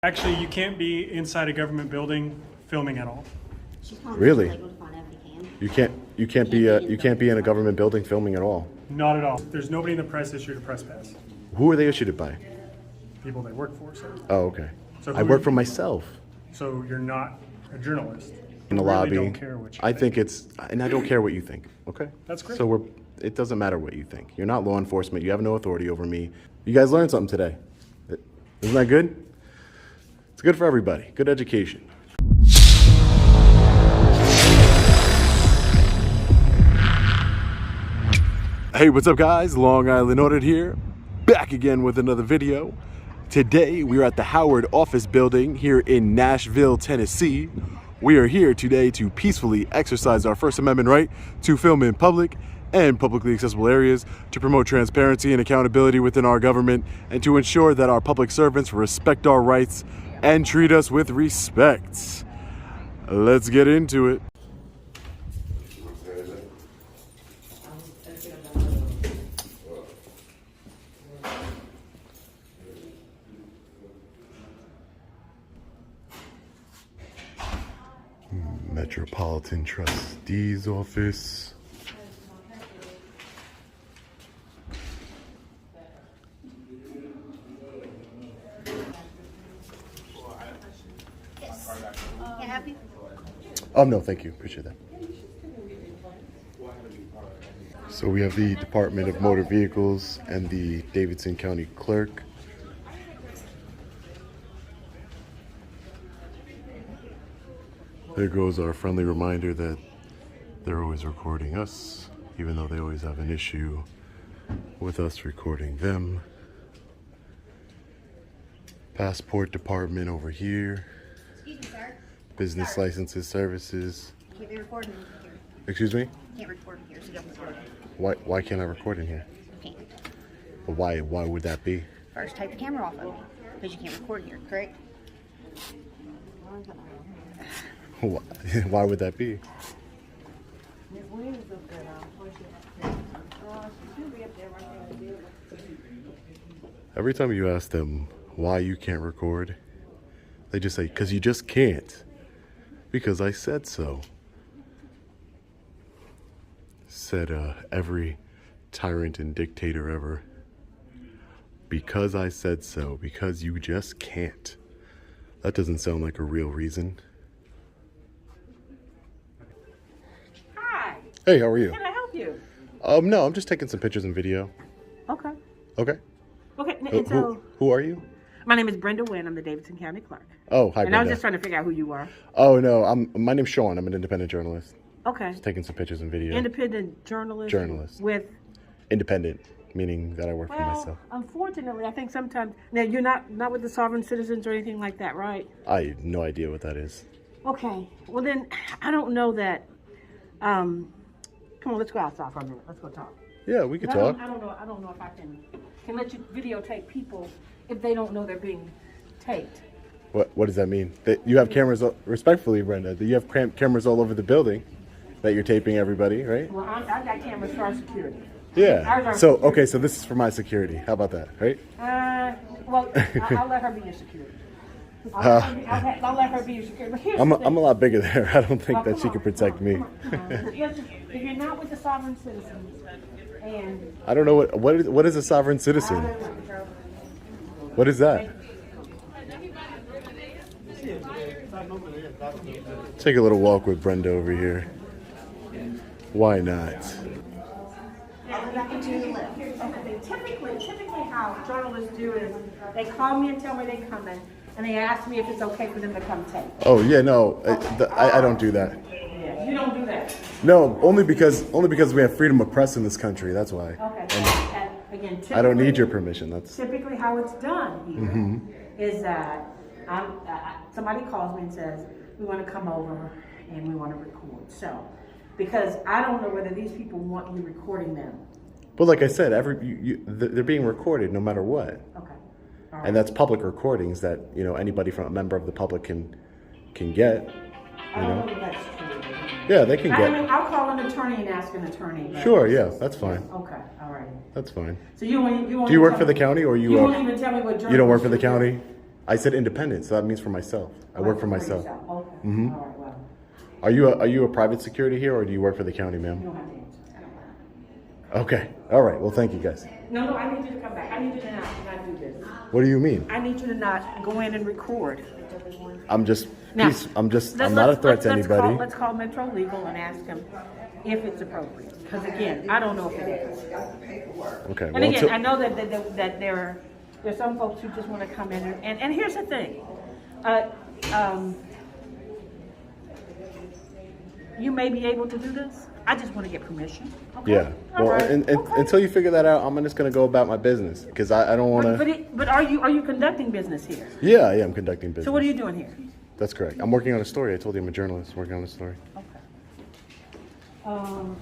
Actually, you can't be inside a government building filming at all. Really? You can't be in a government building filming at all. Not at all. There's nobody in the press issued a press pass. Who are they issued it by? People they work for, sir. Oh, okay. So I work for myself. So you're not a journalist. In the You really lobby. don't care what you I think it's, and I don't care what you think. Okay. That's great. So it doesn't matter what you think. You're not law enforcement. You have no authority over me. You guys learned something today. Isn't that good? It's good for everybody. Good education. Hey, what's up guys? Long Island Audit here, back again with another video. Today we are at the Howard office building here in Nashville, Tennessee. We are here today to peacefully exercise our First Amendment right to film in public and publicly accessible areas, to promote transparency and accountability within our government, and to ensure that our public servants respect our rights and treat us with respect. Let's get into it. Metropolitan Trustee's Office. Can I help you? Oh, no, thank you. Appreciate that. So we have the Department of Motor Vehicles and the Davidson County Clerk. There goes our friendly reminder that they're always recording us, even though they always have an issue with us recording them. Passport Department over here. Excuse me, sir. Business licenses, services. Can't be recording here. Excuse me? Can't record here, so don't record. Why can't I record in here? Can't. But why would that be? First, take the camera off of it, because you can't record here, correct? Why would that be? Every time you ask them why you can't record, they just say, "'Cause you just can't. Because I said so." Said every tyrant and dictator ever. Because I said so. Because you just can't. That doesn't sound like a real reason. Hi. Hey, how are you? Can I help you? No, I'm just taking some pictures and video. Okay. Okay. Okay. And so, Who are you? my name is Brenda Wynn. I'm the Davidson County Clerk. Oh, hi, And Brenda. I was just trying to figure out who you are. Oh, no, my name's Sean. I'm an independent journalist. Okay. Just taking some pictures and video. Independent journalist. Journalist. With. Independent, meaning that I work for Well, myself. unfortunately, I think sometimes now you're not with the sovereign citizens or anything like that, right? I have no idea what that is. Okay. Well, then I don't know that. Come on, let's go outside for a minute. Let's go talk. Yeah, we could I talk. don't know if I can let you videotape people if they don't know they're being taped. What does that mean? That you have cameras, respectfully, Brenda, that you have cameras all over the building that you're taping everybody, right? Well, I got cameras for our security. Yeah. Ours are So, security. okay, so this is for my security. How about that, right? Well, I'll let her be your security. I'll let her be your security. But here's I'm the a thing. lot bigger there. I don't think Oh, that come she on, can protect me. come on. If you're not with the sovereign citizens, and I don't know what is a sovereign citizen? What is that? Take a little walk with Brenda over here. Why not? Typically how journalists do is they call me and tell me they're coming, and they ask me if it's okay for them to come tape. Oh yeah, no, I don't do that. Yeah, you don't do that. No, only because we have freedom of press in this country. That's why. Okay. And again, I don't need your permission. That's typically how it's done here. Is that somebody calls me and says, we want to come over and we want to record. So, because I don't know whether these people want you recording them. But like I said, they're being recorded no matter what. Okay. All right. And that's public recordings that anybody from a member of the public can get. I don't know if that's true. Yeah, they can I get. mean, I'll call an attorney and ask an attorney. but- Sure, yeah, that's fine. Okay, all right. That's fine. So you won't Do you work tell for the me- county or you? You won't even tell me what journal. You don't work for the county? I said independent, so that means for myself. I work for myself. Okay. Mhm. All right, well, Are you a private security here, or do you work for the county, you ma'am? don't have to answer. Okay. All right. Well, thank you, guys. No, I need you to come back. I need you to not do this. What do you mean? I need you to not go in and record. I'm just. Now, Please, I'm let's- not a threat to let's anybody. Let's call Metro Legal and ask them if it's appropriate. Because again, I don't know if it is. Okay. And Well, again, until- I know that there's some folks who just want to come in and here's the thing. You may be able to do this. I just want to get permission. Okay? yeah. All Well, right. and Okay. until you figure that out, I'm just gonna go about my business because I don't want to. But are you conducting business here? Yeah, I'm conducting business. So what are you doing here? That's correct. I'm working on a story. I told you I'm a journalist working on a story. Okay. I'm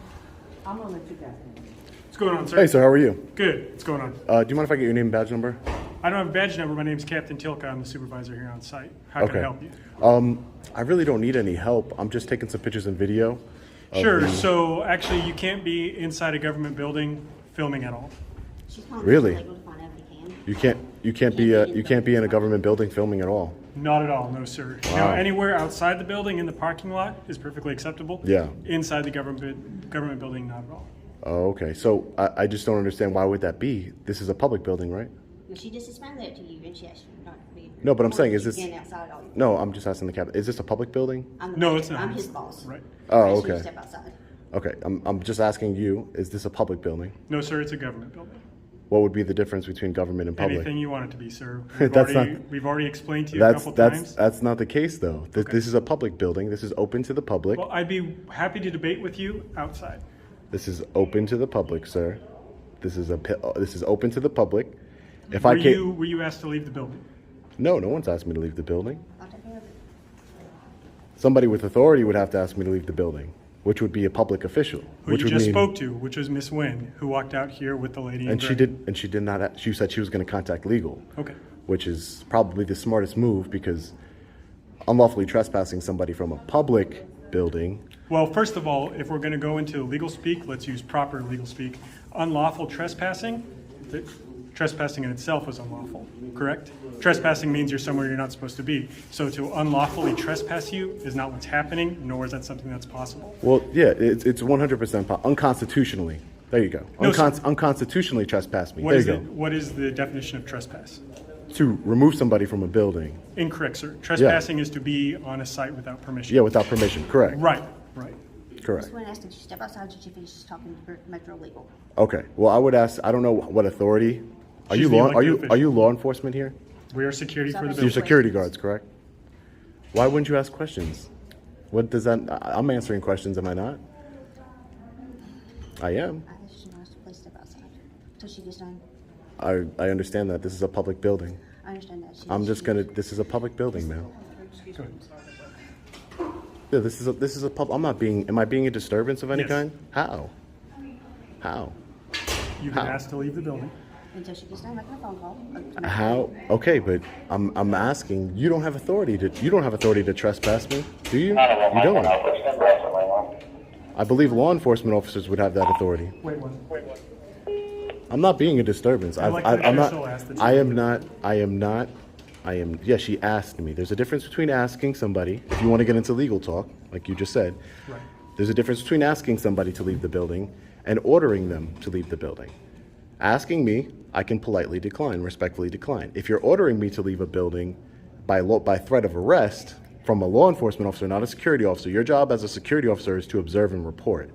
gonna let you guys know. What's going on, sir? Hey, sir. How are you? Good. What's going on? Do you mind if I get your name and badge number? I don't have a badge number. My name's Captain Tilka. I'm the supervisor here on site. How can I help you? I really don't need any help. I'm just taking some pictures and video. of Sure. the- So actually, you can't be inside a government building filming at all. She's calling Really? legal to find out if he can. You can't be in a government building filming at all. Not at all, no, sir. Now, anywhere outside the building in the parking lot is perfectly acceptable. Yeah. Inside the government building, not at all. Oh, okay. So I just don't understand, why would that be? This is a public building, right? No, she just explained that to you, and she asked you not to be. No, but I'm saying, is this- Again, outside all. No, I'm just asking the captain. Is this a public building? I'm the No, manager. it's not. I'm his boss. Right. Oh, I asked you to okay. Step outside. Okay. I'm just asking you, is this a public building? No, sir, it's a government building. What would be the difference between government and public? Anything you want it to be, sir. That's We've already explained to you a couple times. That's not the case, though. This is a public building. This is open to the public. Well, I'd be happy to debate with you outside. This is open to the public, sir. This is open to the public. If Were I can't, were you asked to leave the building? no one's asked me to leave the building. I'll take care of it. Somebody with authority would have to ask me to leave the building, which would be a public official. Who which you would just mean, spoke to, which was Miss Wynn, who walked out here with the lady in and gray. she did not. She said she was going to contact legal. Okay. Which is probably the smartest move, because unlawfully trespassing somebody from a public building. Well, first of all, if we're going to go into legal speak, let's use proper legal speak. Unlawful trespassing, trespassing in itself is unlawful, correct? Trespassing means you're somewhere you're not supposed to be. So to unlawfully trespass you is not what's happening, nor is that something that's possible. Well, yeah, it's 100% unconstitutionally. There you go. No, sir. Unconstitutionally trespass me. There you go. What is the definition of trespass? To remove somebody from a building. Incorrect, sir. Trespassing is to be on a site without permission. Yeah, without permission. Correct. Right. Correct. Just when I asked her to step outside, did she finish talking to Metro Legal? Okay. Well, I would ask. I don't know what authority. Are She's you the law? elected official. Are you law enforcement here? We are security for the You're building. security guards, correct? Why wouldn't you ask questions? What does that? I'm answering questions, am I not? I am. I asked you to please step outside till she gets done. I understand that this is a public building. I understand that. I'm just gonna. This is a public building, man. Go ahead. Yeah, this is a pub. I'm not being. Am I being a disturbance of any Yes. kind? How? How? You've been How? asked to leave the building. Until she gets done making a phone call. How? Okay, but I'm asking. You don't have authority to trespass me, do you? You don't. I believe law enforcement officers would have that authority. Wait one. I'm not being a disturbance. I'd like I'm the not. official ask that I you- am not. I am not. I am. Yeah, she asked me. There's a difference between asking somebody, if you want to get into legal talk, like you just said. Right. There's a difference between asking somebody to leave the building and ordering them to leave the building. Asking me, I can politely decline, respectfully decline. If you're ordering me to leave a building by threat of arrest from a law enforcement officer, not a security officer, your job as a security officer is to observe and report.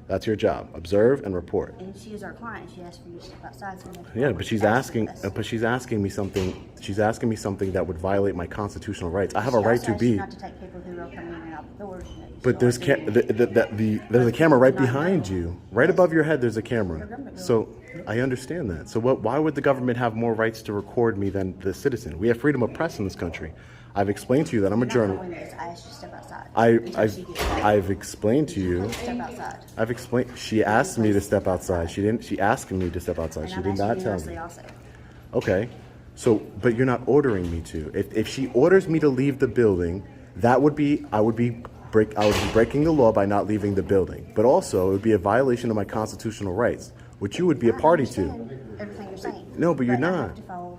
That's your job. Observe and report. And she is our client. She asked for you to step outside. So we have to Yeah, follow but she's the asking. process. But she's asking me something. She's asking me something that would violate my constitutional rights. I have a She right also to asked you be. not to take people who are coming in and out the doors. But there's there's a camera right behind you, right above your head. There's a camera. So I understand that. So why would the government have more rights to record me than the citizen? We have freedom of press in this country. I've explained to you that I'm a journalist. I asked you to step outside. I've explained to you. Step outside. I've explained. She asked me to step outside. She didn't. She asked me to step outside. She And did I'm not asking tell you me. also. Okay. So, but you're not ordering me to. If she orders me to leave the building, I would be breaking the law by not leaving the building. But also, it would be a violation of my constitutional rights, which you would be a party I to. understand everything you're saying. No, but you're I not. have to follow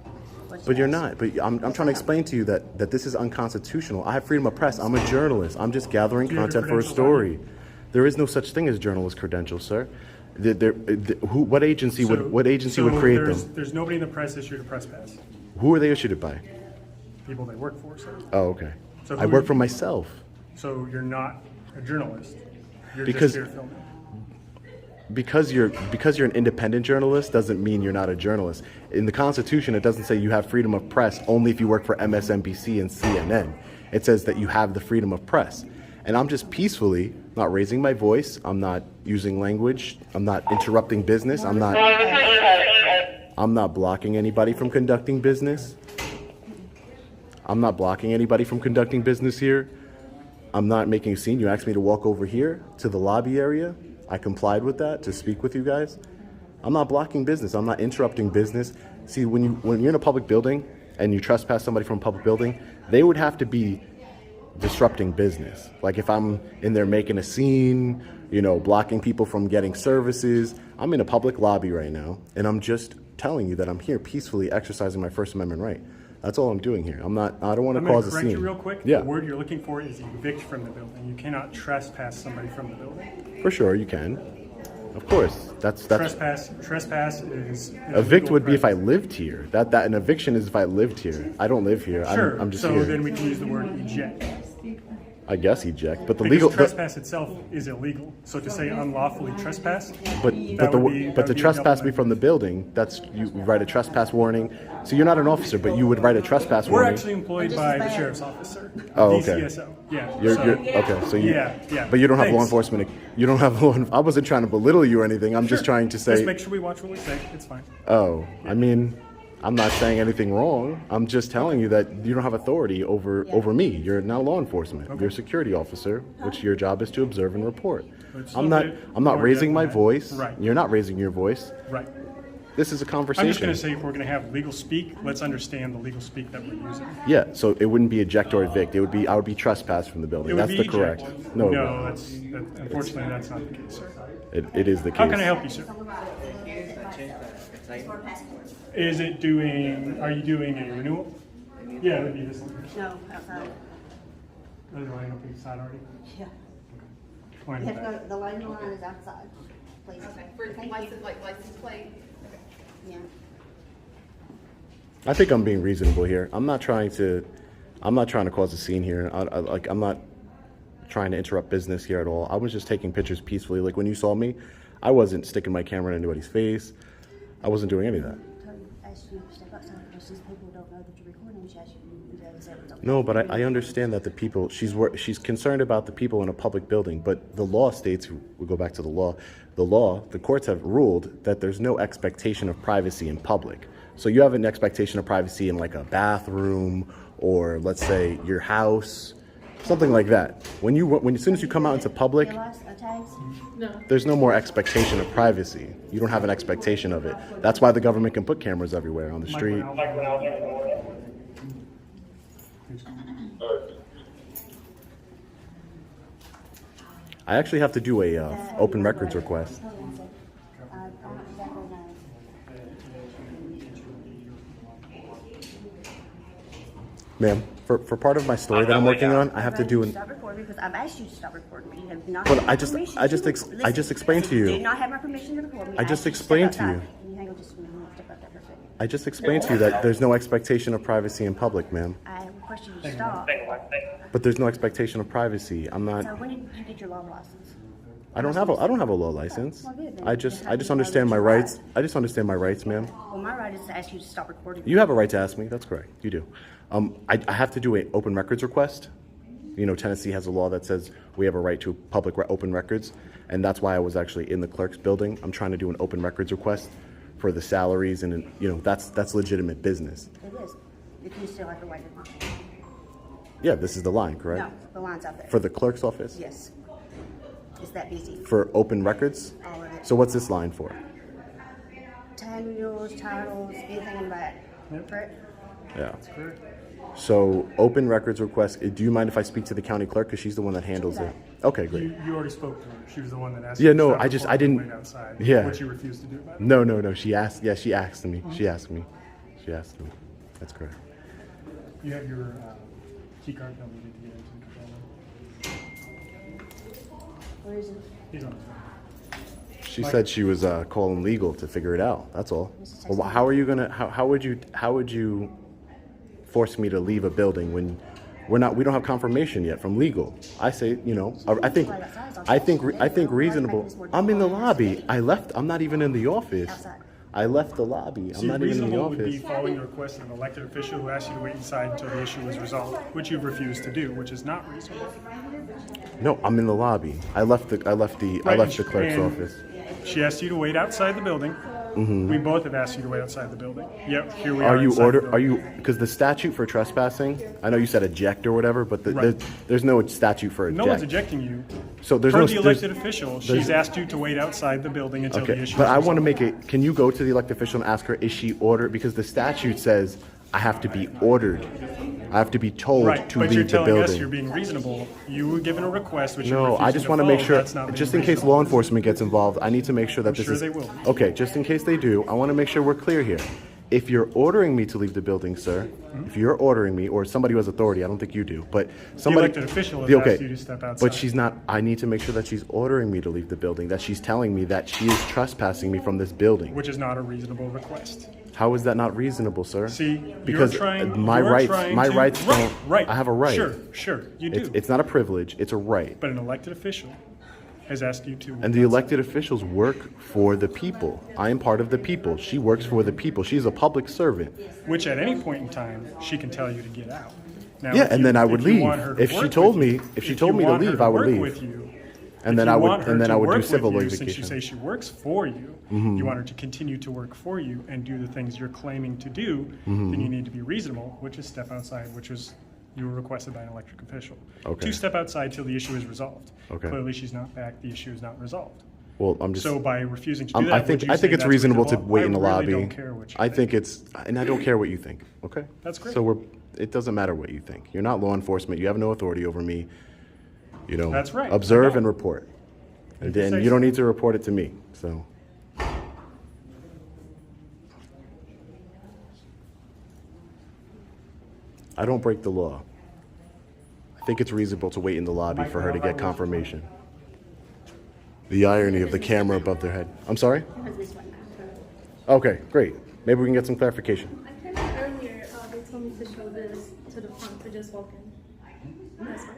what she But you're asked. not. But I'm trying to explain to you that this is unconstitutional. I have freedom of press. I'm a journalist. I'm just gathering Do you have content your for a credentials on story. There is no such thing as journalist credentials, sir. What agency would create them? There's nobody in the press issued a press pass. Who are they issued it by? People they work for, sir. Oh, okay. So I who- work for myself. So you're not a journalist. You're Because- just here filming. Because you're an independent journalist doesn't mean you're not a journalist. In the Constitution, it doesn't say you have freedom of press only if you work for MSNBC and CNN. It says that you have the freedom of press. And I'm just peacefully not raising my voice. I'm not using language. I'm not interrupting business. I'm not blocking anybody from conducting business. I'm not blocking anybody from conducting business here. I'm not making a scene. You asked me to walk over here to the lobby area. I complied with that to speak with you guys. I'm not blocking business. I'm not interrupting business. See, when you're in a public building and you trespass somebody from a public building, they would have to be disrupting business. Like if I'm in there making a scene, blocking people from getting services. I'm in a public lobby right now, and I'm just telling you that I'm here peacefully exercising my First Amendment right. That's all I'm doing here. I don't want to I'm going cause to a correct scene. you real quick. Yeah. The word you're looking for is evict from the building. You cannot trespass somebody from the building. For sure, you can. Of course. That's Trespass is evict illegal would be if I presence. lived here. That an eviction is if I lived here. I don't live here. Sure. I'm just so here. then we can use the word eject. I guess eject, but the Because legal. trespass itself is illegal. So to say unlawfully trespass, But that to would be trespass double me from the building, that's you write a trespass warning. So you're not an officer, but you would write a trespass We're warning. actually employed by the sheriff's office, sir. Oh, okay. DCSO. Yeah. You're so- okay. So you. Yeah. But you don't have law Thanks. enforcement. You don't have law. I wasn't trying to belittle you or anything. I'm just Sure. trying to say. Just make sure we watch what we say. It's fine. Oh, I mean, I'm not saying anything wrong. I'm just telling you that you don't have authority over me. You're not law enforcement. You're a security officer, which your job is to observe and report. It's I'm a not. bit I'm not more raising my than that. voice. Right. You're not raising your voice. Right. This is a conversation. I'm just going to say if we're going to have legal speak, let's understand the legal speak that we're using. Yeah. So it wouldn't be eject or evict. It would be. I would be trespassed from the building. It would That's be the correct. eject. No. Unfortunately, that's not the case, sir. It is the case. How can I help you, sir? Is it doing? Are you doing a renewal? Yeah, it would be this one. No, outside. Oh, do I open the side already? Yeah. Line You in have the to back. go, the line is outside, please. Okay, for Thank you. license plate? Yeah. I think I'm being reasonable here. I'm not trying to cause a scene here. I'm not trying to interrupt business here at all. I was just taking pictures peacefully. Like when you saw me, I wasn't sticking my camera in anybody's face. I wasn't doing any of that. Ask you to step outside because these people don't know that you're recording. She asked you to do that. No, but I understand that the people, she's concerned about the people in a public building, but the law states, we go back to the law, the courts have ruled that there's no expectation of privacy in public. So you have an expectation of privacy in like a bathroom or let's say your house, something like that. As soon as you come out into public, Tags? there's no more expectation of privacy. You don't have an expectation of it. That's why the government can put cameras everywhere on the street. I actually have to do a open records request. Hold on a sec. I don't exactly know. Ma'am, for part of my story that I'm working on, I have to do an. Stop recording because I've asked you to stop recording, but you have not. But had I just- permission I just to- ex- I just explained to you. You did not have my permission to record me. I just asked you to step explained to you. outside. Can you hang on just a minute? I'm gonna step out there for a second. I just explained to you that there's no expectation of privacy in public, ma'am. I request you to stop. But there's no expectation of privacy. I'm So not. when did you get your law license? I don't have a law license. Well, good then. I just How do you know understand that my you're rights. right? I just understand my rights, ma'am. Well, my right is to ask you to stop recording. You have a right to ask me. That's correct. You do. I have to do an open records request. You know, Tennessee has a law that says we have a right to public open records, and that's why I was actually in the clerk's building. I'm trying to do an open records request for the salaries, and you know that's legitimate business. It is. If you still have to wait. Yeah, this is the line, correct? No, the line's out there. For the clerk's office? Yes. It's that busy. For open records? All of it. So what's this line for? Time renewals, titles, anything in the back. Correct? Yeah. So open records request. Do you mind if I speak to the county clerk because she's the one that handles it? Okay, great. You already spoke to her. She was the one that asked. Yeah, you to no, stop I just- I recording didn't- and wait outside. yeah. What you refused to do about it. No. She asked. Yeah, she asked me. She asked me. She asked me. That's correct. You have your key card number to get into the control room. Where is it? He's on his phone. She said she was calling legal to figure it out. That's all. Well, how are you gonna? How would you force me to leave a building when we don't have confirmation yet from legal? I say, you know, I think reasonable. I'm in the lobby. I left. I'm not even in the office. Outside. I left the lobby. I'm See, not even in the reasonable would be office. following the request of an elected official who asked you to wait inside until the issue was resolved, which you've refused to do, which is not reasonable. No, I'm in the lobby. I left the clerk's and office. She asked you to wait outside the building. We both have asked you to wait outside the building. Yep, here we are. Because the statute for trespassing, I know you said eject or whatever, but Right. there's no statute for eject. No one's ejecting you. So there's Per no the elected official, she's asked you to wait outside the building until the Okay, issue but is I want to resolved. make it, can you go to the elected official and ask her, is she ordered? Because the statute says I have to be ordered. I have to be told Right, to but you're leave the telling us you're building. being reasonable. You were given a request, which you're No, I refusing just want to make follow. sure, That's not being just in case reasonable. law enforcement gets involved, I need to make sure that this sure is. they will. Okay, just in case they do, I want to make sure we're clear here. If you're ordering me to leave the building, sir, if you're ordering me, or somebody who has authority, I don't think you do, but somebody. elected official has Okay, asked you to step outside. But she's not, I need to make sure that she's ordering me to leave the building, that she's telling me that she is trespassing me from this building. Which is not a reasonable request. How is that not reasonable, sir? See, because you're trying, my you're rights, trying my to, rights don't. Right. I have a right. Sure, you do. It's not a privilege. It's a right. But an elected official has asked you to. And the elected officials work for the people. I am part of the people. She works for the people. She's a public servant. Which at any point in time, she can tell you to get out. Now, Yeah, if and you- then I would if you leave. want her to If she work told with me- you- if she you told me to want her leave, I would work leave. with you, And if then you I would- want her and then to I would do work with civil you, litigation. Since you say she works for you, you want her to continue to work for you and do the things you're claiming to do, then you need to be reasonable, which is step outside, which is you were requested by an elected official. Okay. To step outside till the issue is resolved. Okay. Clearly, she's not back. The issue is not resolved. Well, I'm just. So by refusing to do that, I would think you I say think it's that's reasonable to reasonable? wait in the I really lobby. don't care what you I think. and I don't care what you think. Okay. That's great. So it doesn't matter what you think. You're not law enforcement. You have no authority over me. You know. That's right. Observe I know. and report, and If you then say you don't so. need to report it to me. So. I don't break the law. I think it's reasonable to wait in the lobby for her to get confirmation. The irony of the camera above their head. I'm sorry? Okay, great. Maybe we can get some clarification. I came in earlier, they told me to show this to the front to just walk in. That's fine.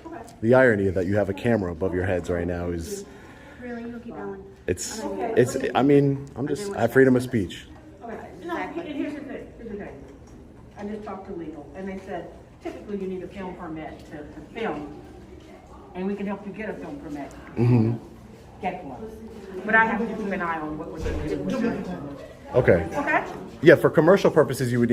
Okay. The irony that you have a camera above your heads right now is, Really, you'll keep going. I mean, I have freedom of speech. Okay, no, and here's the thing. I just talked to legal, and they said typically you need a film permit to film, and we can help you get a film permit. Get one. But I have to keep an eye on what we're doing. Okay. Okay? Yeah, for commercial purposes, you would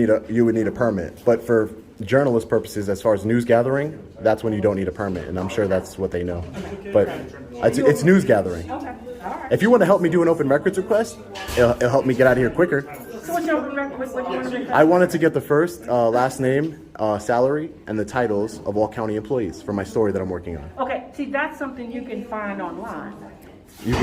need a permit, but for journalist purposes, as far as news gathering, that's when you don't need a permit, and I'm sure that's what they know. But it's news gathering. Okay, all right. If you want to help me do an open records request, it'll help me get out of here quicker. So what you want to make? I wanted to get the first, last name, salary, and the titles of all county employees for my story that I'm working on. Okay, see, that's something you can find online. You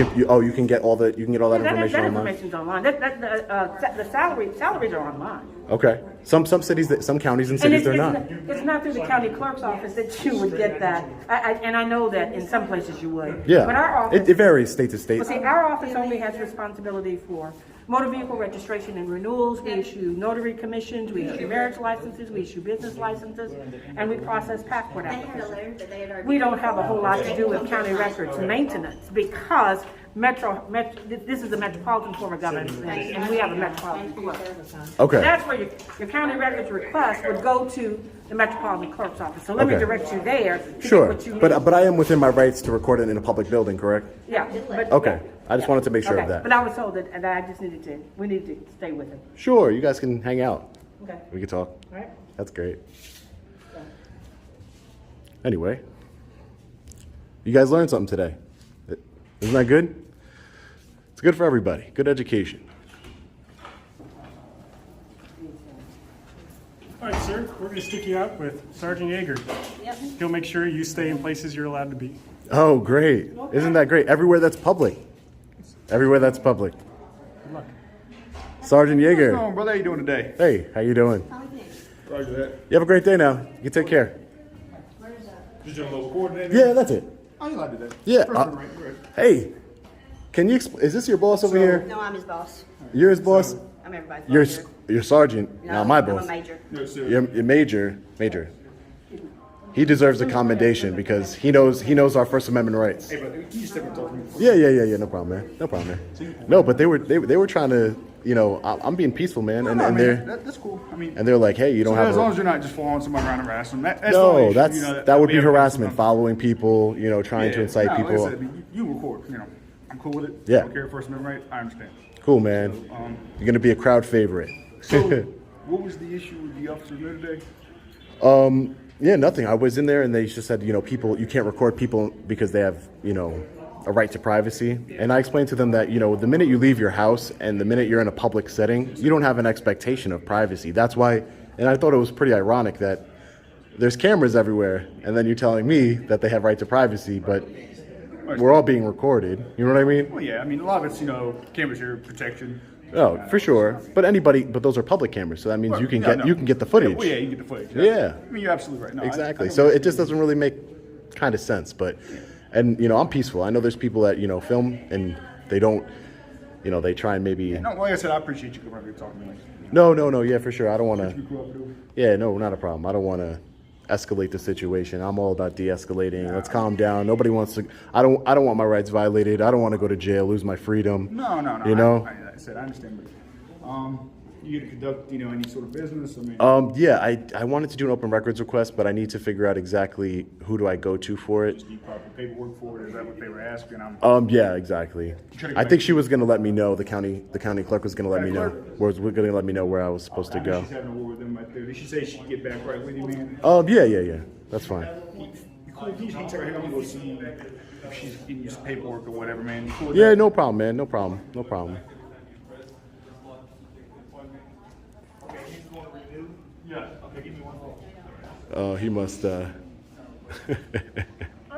can get all that information That online. information's online. The salaries are online. Okay. Some cities, some counties and cities, they're not. It's not through the county clerk's office that you would get that. And I know that in some places you would. Yeah. But our office. It varies state to state. Well, see, our office only has responsibility for motor vehicle registration and renewals. We issue notary commissions, we issue marriage licenses, we issue business licenses, and we process passport applications. We don't have a whole lot to do with county records maintenance because this is a metropolitan form of government, and we have a metropolitan clerk. Okay. That's where your county records request would go to the metropolitan clerk's office. So let me Okay. direct you there. To get Sure. what you need. But I am within my rights to record it in a public building, correct? Yeah. But, Okay. I just wanted to make sure okay. of that. But I was told that I just we need to stay with it. Sure. You guys can hang out. Okay. We can talk. All right. That's great. Anyway, you guys learned something today. Isn't that good? It's good for everybody. Good education. All right, sir, we're going to stick you out with Sergeant Yeager. Yep. He'll make sure you stay in places you're allowed to be. Oh, great. Isn't that great? Everywhere that's public. Everywhere that's public. Good luck. Sergeant What's Yeager. going on, brother? How you doing today? Hey, how you doing? Roger that. You have a great day now. You take care. Just doing a little coordinating. Yeah, that's it. Oh, you like to do that? Yeah. First one, right? Go ahead. Hey, can you is this your boss over here? No, I'm his boss. You're his boss? I'm everybody's You're boss. your sergeant, No, not my I'm boss. a major. Yes, sir. You're major. He deserves a commendation because he knows our First Amendment rights. Hey, brother, can you step and talk to me? Yeah. No problem, man. No, but they were trying to, I'm being peaceful, man, and they're That's cool. I mean, and they're like, hey, you don't have as a, long as you're not just following somebody around and harassing them. That's the no, only issue, that's you know, that would we be have harassment, some- following people, trying to incite no, like I people. said, you record, I'm cool with it. Yeah. I don't care First Amendment right. I understand. Cool, man. You're gonna be a crowd favorite. So, what was the issue with the officers there today? Yeah, nothing. I was in there and they just said, people, you can't record people because they have, a right to privacy. And I explained to them that, the minute you leave your house and the minute you're in a public setting, you don't have an expectation of privacy. That's why, and I thought it was pretty ironic that there's cameras everywhere and then you're telling me that they have right to privacy, but we're all being recorded. You know what I mean? Well, yeah, I mean, a lot of it's, cameras here, protection. Oh, for sure. But those are public cameras, so that means you can get the footage. Well, yeah, you can get the footage. Yeah. I mean, you're absolutely right. No, Exactly. I So it just doesn't really make kind of sense. But, and I'm peaceful. I know there's people that film and they don't, they try and maybe. No, like I said, I appreciate you coming over here talking to me. No. Yeah, for sure. I don't want You to. grew up doing. Yeah, no, not a problem. I don't want to escalate the situation. I'm all about de-escalating. Let's calm down. Nobody wants to. I don't want my rights violated. I don't want to go to jail, lose my freedom. No. I said I understand, but you get to conduct, any sort of business. I mean, Yeah, I wanted to do an open records request, but I need to figure out exactly who do I go to for it. just need proper paperwork for it. Is that what they were asking? Yeah, exactly. I think she was going to let me know. The county clerk was going to let me know. Was going to let me know where I was supposed to I know go. she's having a war with them right there. Did she say she'd get back right with you, man? Yeah. That's fine. You cool? Can you tell her, hey, I'm gonna go see if she's getting you some paperwork or whatever, man. You cool with Yeah, that? no problem, man. No problem. He must. I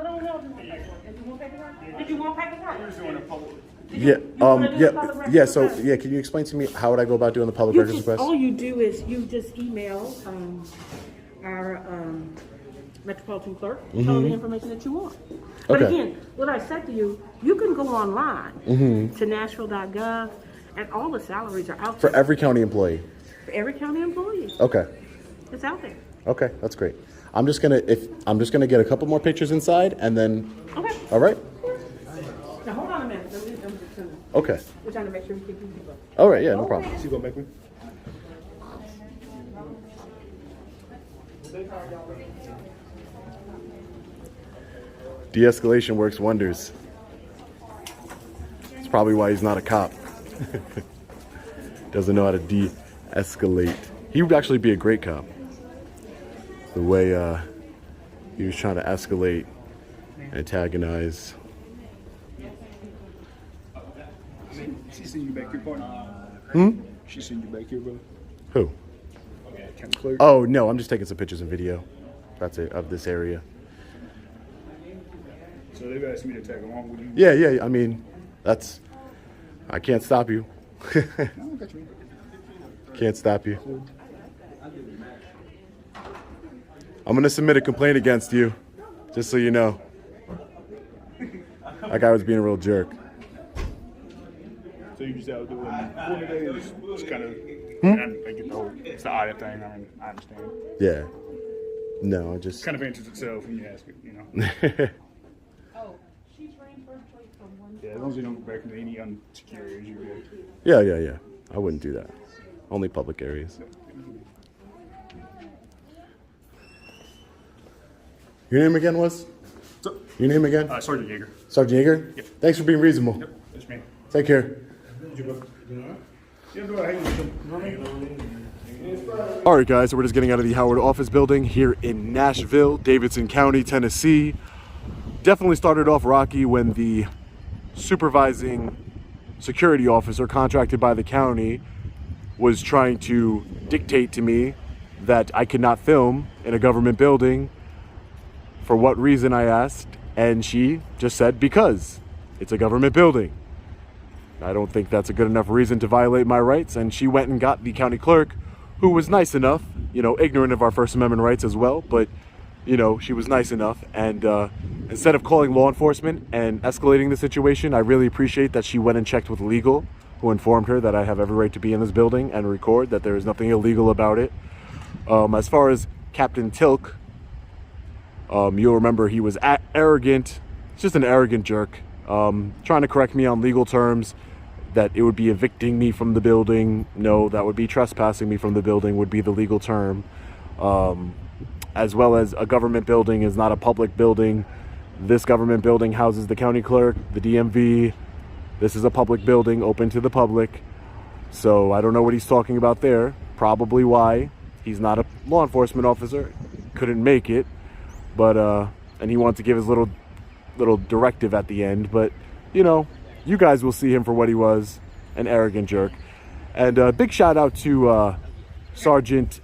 don't know. Did you want paperwork? Did you want paperwork? We're just doing a public. Yeah. wanna do the public records Yeah. So request? yeah, can you explain to me how would I go about doing the public You records just, request? all you do is you just email our metropolitan clerk, tell her the information that you want. But Mm-hmm. Okay. again, what I said to you, you can go online to Nashville.gov, and all the salaries are out For there every county employee. for every county employee. Okay. It's out there. Okay, that's great. I'm just gonna get a couple more pictures inside, and then. Okay. All right. Now hold on a minute. Okay. We're trying to make sure we keep people. All right. Yeah. No problem. You going back with? De-escalation works wonders. It's probably why he's not a cop. Doesn't know how to de-escalate. He would actually be a great cop. The way he was trying to escalate, antagonize. She seen you back here, partner? She seen you back here, brother? Who? County clerk? Oh no, I'm just taking some pictures and video. That's it, of this area. So they've asked me to tag along with you. Yeah. I mean, I can't stop you. No, I got you. Can't stop you. I'm gonna submit a complaint against you, just so you know. That guy was being a real jerk. So you just out doing coordinating, it's kind of, I get the whole, it's the audit thing, I mean, I understand. Yeah. No, I just. It kind of answers itself when you ask it, you know? Yeah, as long as you don't go back into any unsecure areas, you're good. Yeah. I wouldn't do that. Only public areas. Your name again was? So, Your name again? Sergeant Yeager. Sergeant Yeager? Yep. Thanks for being reasonable. Yep, that's me. Take care. Yeah, go ahead. All right, guys, so we're just getting out of the Howard office building here in Nashville, Davidson County, Tennessee. Definitely started off rocky when the supervising security officer contracted by the county was trying to dictate to me that I could not film in a government building. For what reason, I asked, and she just said, because it's a government building. I don't think that's a good enough reason to violate my rights. And she went and got the county clerk, who was nice enough, you know, ignorant of our First Amendment rights as well, but, you know, she was nice enough. And instead of calling law enforcement and escalating the situation, I really appreciate that she went and checked with legal, who informed her that I have every right to be in this building and record, that there is nothing illegal about it. As far as Captain Tilk, you'll remember he was arrogant, just an arrogant jerk, trying to correct me on legal terms, that it would be evicting me from the building. No, that would be trespassing me from the building would be the legal term. As well as a government building is not a public building. This government building houses the county clerk, the DMV. This is a public building open to the public. So I don't know what he's talking about there. Probably why. He's not a law enforcement officer. Couldn't make it. But, and he wants to give his little directive at the end. But, you know, you guys will see him for what he was, an arrogant jerk. And a big shout out to Sergeant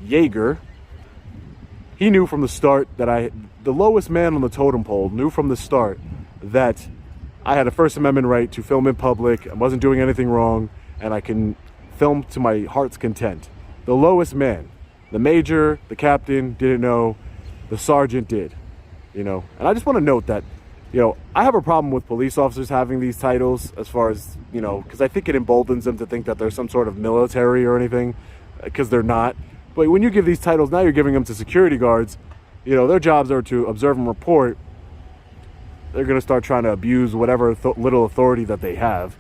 Yeager. He knew from the start that the lowest man on the totem pole, knew from the start that I had a First Amendment right to film in public. I wasn't doing anything wrong, and I can film to my heart's content. The lowest man, the major, the captain didn't know, the sergeant did, you know. And I just want to note that, you know, I have a problem with police officers having these titles, as far as, you know, because I think it emboldens them to think that they're some sort of military or anything, because they're not. But when you give these titles, now you're giving them to security guards. You know, their jobs are to observe and report. They're going to start trying to abuse whatever little authority that they have.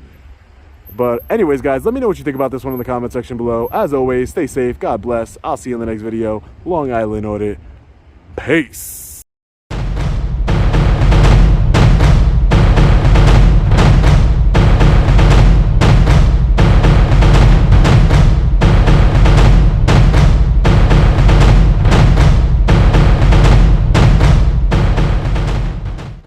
But anyways, guys, let me know what you think about this one in the comment section below. As always, stay safe. God bless. I'll see you in the next video. Long Island Audit. Peace.